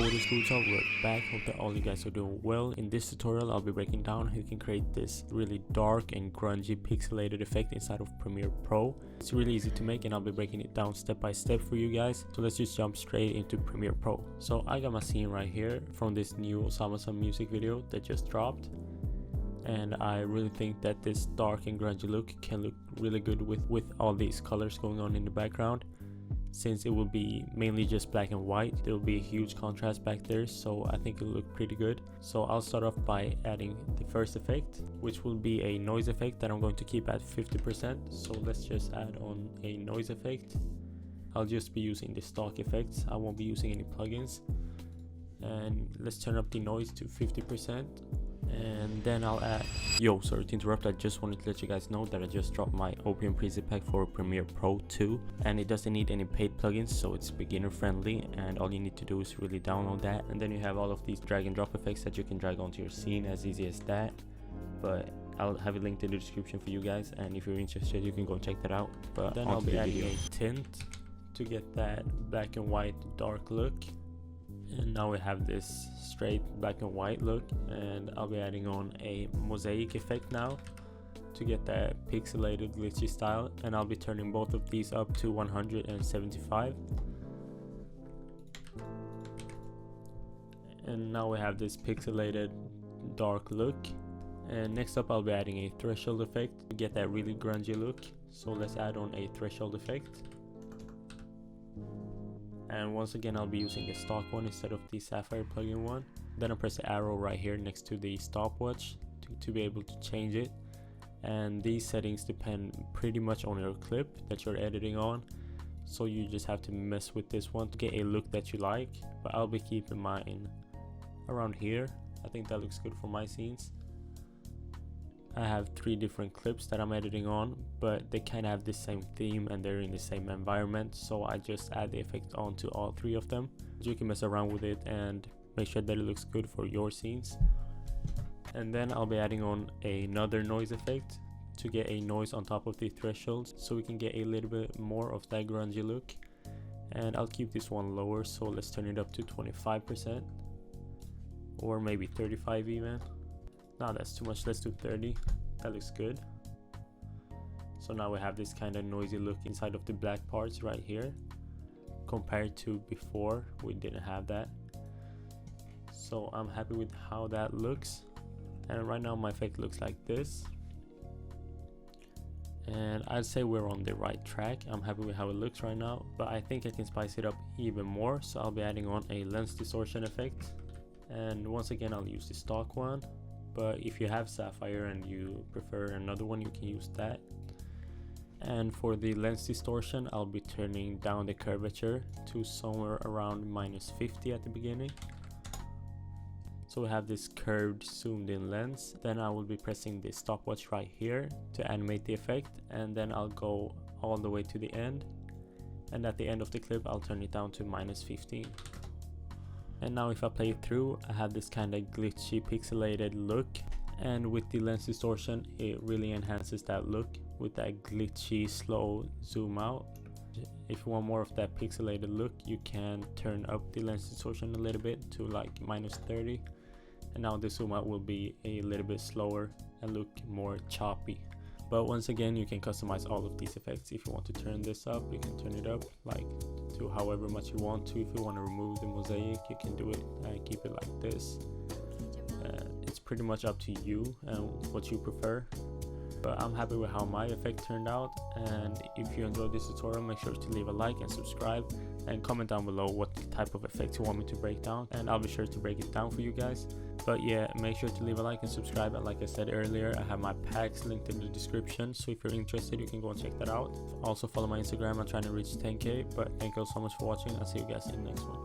what is cool, y'all? We're back. Hope that all you guys are doing well. In this tutorial, I'll be breaking down how you can create this really dark and grungy pixelated effect inside of Premiere Pro. It's really easy to make and I'll be breaking it down step by step for you guys. So let's just jump straight into Premiere Pro. So I got my scene right here from this new Osama music video that just dropped. And I really think that this dark and grungy look can look really good with all these colors going on in the background. Since it will be mainly just black and white, there will be a huge contrast back there, so I think it'll look pretty good. So I'll start off by adding the first effect, which will be a noise effect that I'm going to keep at 50%. So let's just add on a noise effect. I'll just be using the stock effects. I won't be using any plugins. And let's turn up the noise to 50%. And then I'll add, sorry to interrupt, I just wanted to let you guys know that I just dropped my Opium preset pack for Premiere Pro 2, and it doesn't need any paid plugins, so it's beginner friendly, and all you need to do is really download that. And then you have all of these drag and drop effects that you can drag onto your scene, as easy as that. But I'll have it linked in the description for you guys, and if you're interested you can go check that out. But then I'll be adding a tint to get that black and white dark look. And now we have this straight black and white look, and I'll be adding on a mosaic effect now to get that pixelated glitchy style, and I'll be turning both of these up to 175. And now we have this pixelated dark look. And next up I'll be adding a threshold effect to get that really grungy look. So let's add on a threshold effect. And once again I'll be using the stock one instead of the Sapphire plugin one. Then I'll press the arrow right here next to the stopwatch to be able to change it. And these settings depend pretty much on your clip that you're editing on, so you just have to mess with this one to get a look that you like. But I'll be keeping mine around here. I think that looks good for my scenes. I have 3 different clips that I'm editing on, but they kind of have the same theme and they're in the same environment, so I just add the effect onto all 3 of them. You can mess around with it and make sure that it looks good for your scenes. And then I'll be adding on another noise effect to get a noise on top of the thresholds, so we can get a little bit more of that grungy look. And I'll keep this one lower, so let's turn it up to 25% or maybe 35 even. No, that's too much, let's do 30. That looks good. So now we have this kind of noisy look inside of the black parts right here, compared to before we didn't have that. So I'm happy with how that looks, and right now my effect looks like this, and I'd say we're on the right track. I'm happy with how it looks right now, but I think I can spice it up even more, so I'll be adding on a lens distortion effect. And once again I'll use the stock one, but if you have Sapphire and you prefer another one, you can use that. And for the lens distortion, I'll be turning down the curvature to somewhere around -50 at the beginning. So we have this curved zoomed in lens. Then I will be pressing the stopwatch right here to animate the effect, and then I'll go all the way to the end, and at the end of the clip I'll turn it down to -15. And now if I play it through, I have this kind of glitchy pixelated look, and with the lens distortion it really enhances that look with that glitchy slow zoom out. If you want more of that pixelated look, you can turn up the lens distortion a little bit to like -30, and now the zoom out will be a little bit slower and look more choppy. But once again, you can customize all of these effects. If you want to turn this up, you can turn it up like to however much you want to. If you want to remove the mosaic, you can do it and keep it like this. It's pretty much up to you and what you prefer. But I'm happy with how my effect turned out, and if you enjoyed this tutorial, make sure to leave a like and subscribe, and comment down below what type of effects you want me to break down, and I'll be sure to break it down for you guys. But yeah, make sure to leave a like and subscribe, and like I said earlier, I have my packs linked in the description, so if you're interested you can go and check that out. Also follow my Instagram. I'm trying to reach 10k, but thank you all so much for watching. I'll see you guys in the next one.